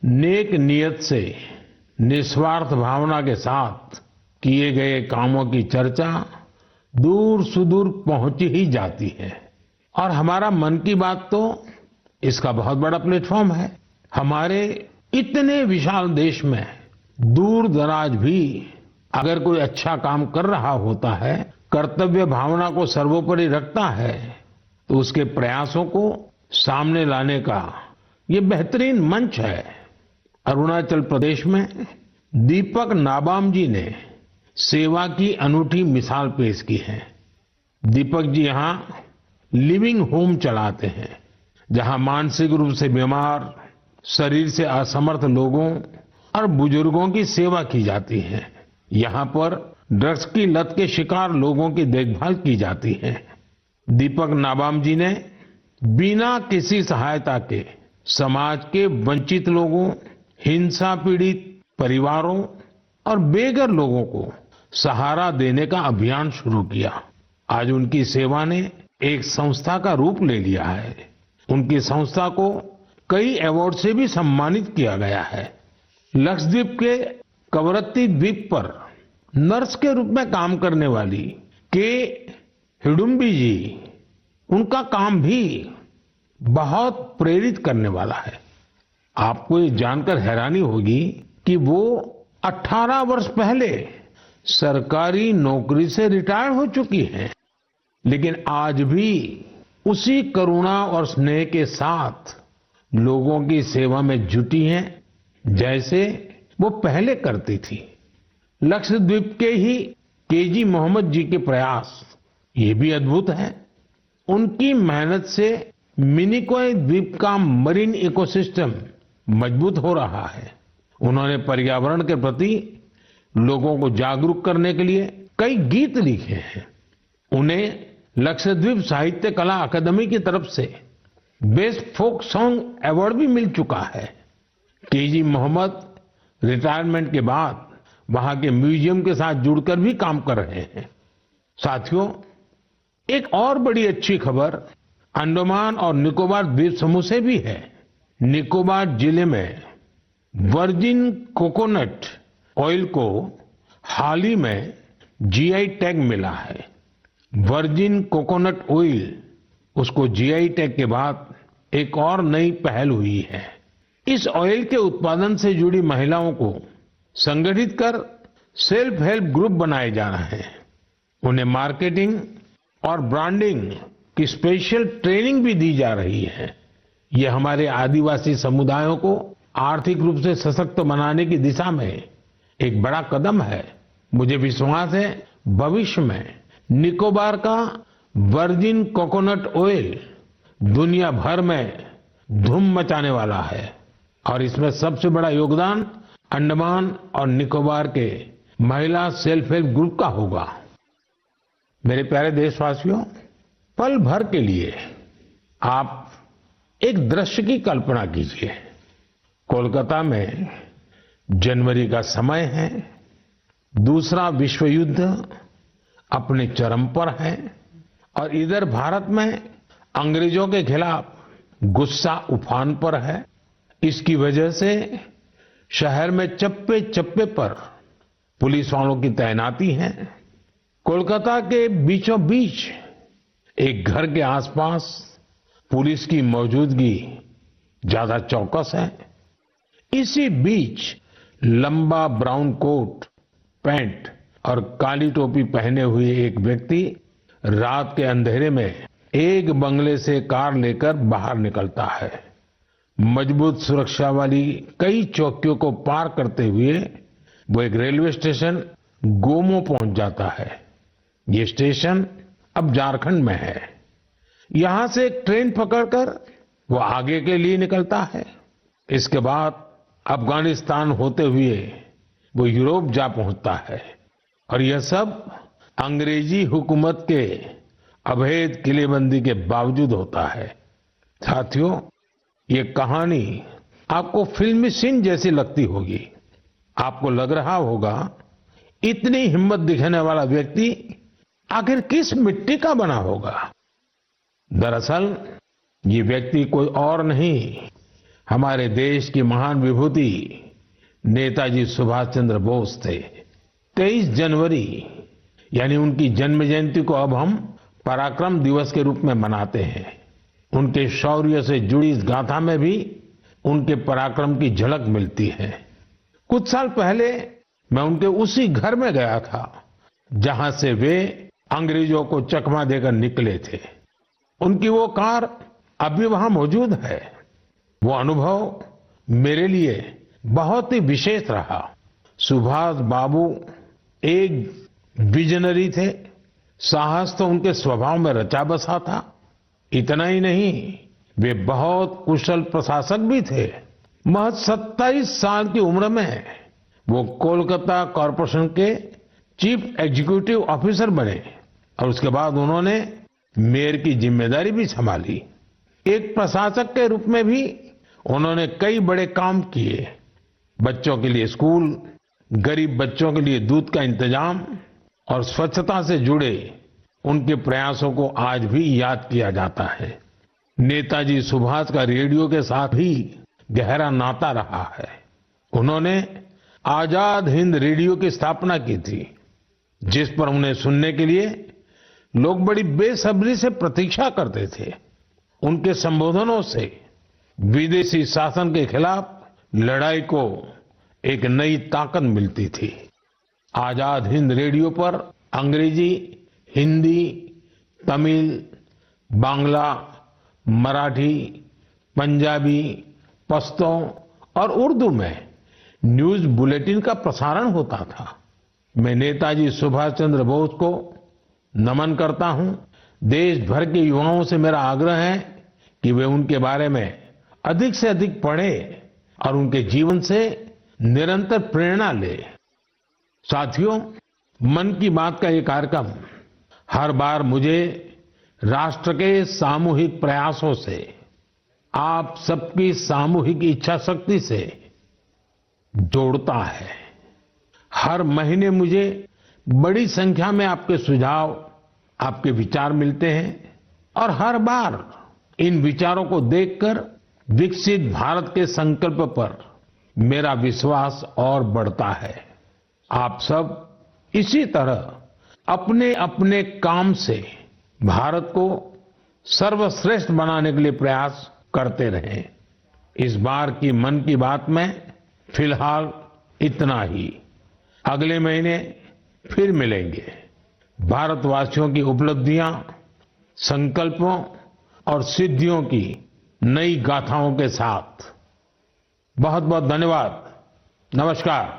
नेक नियत से निस्वार्थ भावना के साथ किए गए कामों की चर्चा दूर सुदूर पहुंच ही जाती है। और हमारा मन की बात तो इसका बहुत बड़ा प्लेटफॉर्म है। हमारे इतने विशाल देश में दूर दराज भी अगर कोई अच्छा काम कर रहा होता है, कर्तव्य भावना को सर्वोपरि रखता है, तो उसके प्रयासों को सामने लाने का ये बेहतरीन मंच है। अरुणाचल प्रदेश में दीपक नाबाम जी ने सेवा की अनूठी मिसाल पेश की है। दीपक जी यहाँ लिविंग होम चलाते हैं, जहाँ मानसिक रूप से बीमार, शरीर से असमर्थ लोगों और बुजुर्गों की सेवा की जाती है। यहाँ पर ड्रग्स की लत के शिकार लोगों की देखभाल की जाती है। दीपक नाबाम जी ने बिना किसी सहायता के समाज के वंचित लोगों, हिंसा पीड़ित परिवारों और बेघर लोगों को सहारा देने का अभियान शुरू किया। आज उनकी सेवा ने एक संस्था का रूप ले लिया है। उनकी संस्था को कई अवार्ड से भी सम्मानित किया गया है। लक्षद्वीप के कवरत्ती द्वीप पर नर्स के रूप में काम करने वाली के हिडुम्बी जी, उनका काम भी बहुत प्रेरित करने वाला है। आपको ये जानकर हैरानी होगी कि वो 18 वर्ष पहले सरकारी नौकरी से रिटायर हो चुकी हैं, लेकिन आज भी उसी करुणा और स्नेह के साथ लोगों की सेवा में जुटी हैं, जैसे वो पहले करती थी। लक्षद्वीप के ही केजी मोहम्मद जी के प्रयास ये भी अद्भुत है। उनकी मेहनत से मिनिकॉय द्वीप का मरीन इकोसिस्टम मजबूत हो रहा है। उन्होंने पर्यावरण के प्रति लोगों को जागरूक करने के लिए कई गीत लिखे हैं। उन्हें लक्षद्वीप साहित्य कला अकादमी की तरफ से बेस्ट फोक सॉन्ग अवार्ड भी मिल चुका है। केजी मोहम्मद रिटायरमेंट के बाद वहां के म्यूजियम के साथ जुड़कर भी काम कर रहे हैं। साथियों, एक और बड़ी अच्छी खबर अंडमान और निकोबार द्वीप समूह से भी है। निकोबार जिले में वर्जिन कोकोनट ऑयल को हाल ही में जीआई टैग मिला है। वर्जिन कोकोनट ऑयल, उसको जीआई टैग के बाद एक और नई पहल हुई है। इस ऑयल के उत्पादन से जुड़ी महिलाओं को संगठित कर सेल्फ हेल्प ग्रुप बनाए जा रहे हैं। उन्हें मार्केटिंग और ब्रांडिंग की स्पेशल ट्रेनिंग भी दी जा रही है। ये हमारे आदिवासी समुदायों को आर्थिक रूप से सशक्त बनाने की दिशा में एक बड़ा कदम है। मुझे विश्वास है भविष्य में निकोबार का वर्जिन कोकोनट ऑयल दुनिया भर में धूम मचाने वाला है और इसमें सबसे बड़ा योगदान अंडमान और निकोबार के महिला सेल्फ हेल्प ग्रुप का होगा। मेरे प्यारे देशवासियों, पल भर के लिए आप एक दृश्य की कल्पना कीजिए। कोलकाता में जनवरी का समय है, दूसरा विश्व युद्ध अपने चरम पर है और इधर भारत में अंग्रेजों के खिलाफ गुस्सा उफान पर है। इसकी वजह से शहर में चप्पे चप्पे पर पुलिस वालों की तैनाती है। कोलकाता के बीचों बीच एक घर के आसपास पुलिस की मौजूदगी ज्यादा चौकस है। इसी बीच लंबा ब्राउन कोट, पैंट और काली टोपी पहने हुए एक व्यक्ति रात के अंधेरे में एक बंगले से कार लेकर बाहर निकलता है। मजबूत सुरक्षा वाली कई चौकियों को पार करते हुए वो एक रेलवे स्टेशन गोमो पहुंच जाता है। ये स्टेशन अब झारखंड में है। यहां से एक ट्रेन पकड़कर वो आगे के लिए निकलता है। इसके बाद अफगानिस्तान होते हुए वो यूरोप जा पहुंचता है और यह सब अंग्रेजी हुकूमत के अभेद किलेबंदी के बावजूद होता है। साथियों, ये कहानी आपको फिल्मी सीन जैसी लगती होगी। आपको लग रहा होगा इतनी हिम्मत दिखाने वाला व्यक्ति आखिर किस मिट्टी का बना होगा। दरअसल ये व्यक्ति कोई और नहीं, हमारे देश की महान विभूति नेताजी सुभाष चंद्र बोस थे। 23 जनवरी यानी उनकी जन्म जयंती को अब हम पराक्रम दिवस के रूप में मनाते हैं। उनके शौर्य से जुड़ी इस गाथा में भी उनके पराक्रम की झलक मिलती है। कुछ साल पहले मैं उनके उसी घर में गया था जहां से वे अंग्रेजों को चकमा देकर निकले थे। उनकी वो कार अभी वहां मौजूद है। वो अनुभव मेरे लिए बहुत ही विशेष रहा। सुभाष बाबू एक विजनरी थे। साहस तो उनके स्वभाव में रचा बसा था। इतना ही नहीं, वे बहुत कुशल प्रशासक भी थे। महज 27 साल की उम्र में वो कोलकाता कॉरपोरेशन के चीफ एग्जीक्यूटिव ऑफिसर बने और उसके बाद उन्होंने मेयर की जिम्मेदारी भी संभाली। एक प्रशासक के रूप में भी उन्होंने कई बड़े काम किए। बच्चों के लिए स्कूल, गरीब बच्चों के लिए दूध का इंतजाम और स्वच्छता से जुड़े उनके प्रयासों को आज भी याद किया जाता है। नेताजी सुभाष का रेडियो के साथ भी गहरा नाता रहा है। उन्होंने आजाद हिंद रेडियो की स्थापना की थी, जिस पर उन्हें सुनने के लिए लोग बड़ी बेसब्री से प्रतीक्षा करते थे। उनके संबोधनों से विदेशी शासन के खिलाफ लड़ाई को एक नई ताकत मिलती थी। आजाद हिंद रेडियो पर अंग्रेजी, हिंदी, तमिल, बांग्ला, मराठी, पंजाबी, पश्तो और उर्दू में न्यूज बुलेटिन का प्रसारण होता था। मैं नेताजी सुभाष चंद्र बोस को नमन करता हूं। देश भर के युवाओं से मेरा आग्रह है कि वे उनके बारे में अधिक से अधिक पढ़ें और उनके जीवन से निरंतर प्रेरणा लें। साथियों, मन की बात का ये कार्यक्रम हर बार मुझे राष्ट्र के सामूहिक प्रयासों से, आप सबकी सामूहिक इच्छा शक्ति से जोड़ता है। हर महीने मुझे बड़ी संख्या में आपके सुझाव, आपके विचार मिलते हैं और हर बार इन विचारों को देखकर विकसित भारत के संकल्प पर मेरा विश्वास और बढ़ता है। आप सब इसी तरह अपने अपने काम से भारत को सर्वश्रेष्ठ बनाने के लिए प्रयास करते रहें। इस बार की मन की बात में फिलहाल इतना ही। अगले महीने फिर मिलेंगे। भारतवासियों की उपलब्धियां, संकल्पों और सिद्धियों की नई गाथाओं के साथ। बहुत बहुत धन्यवाद। नमस्कार।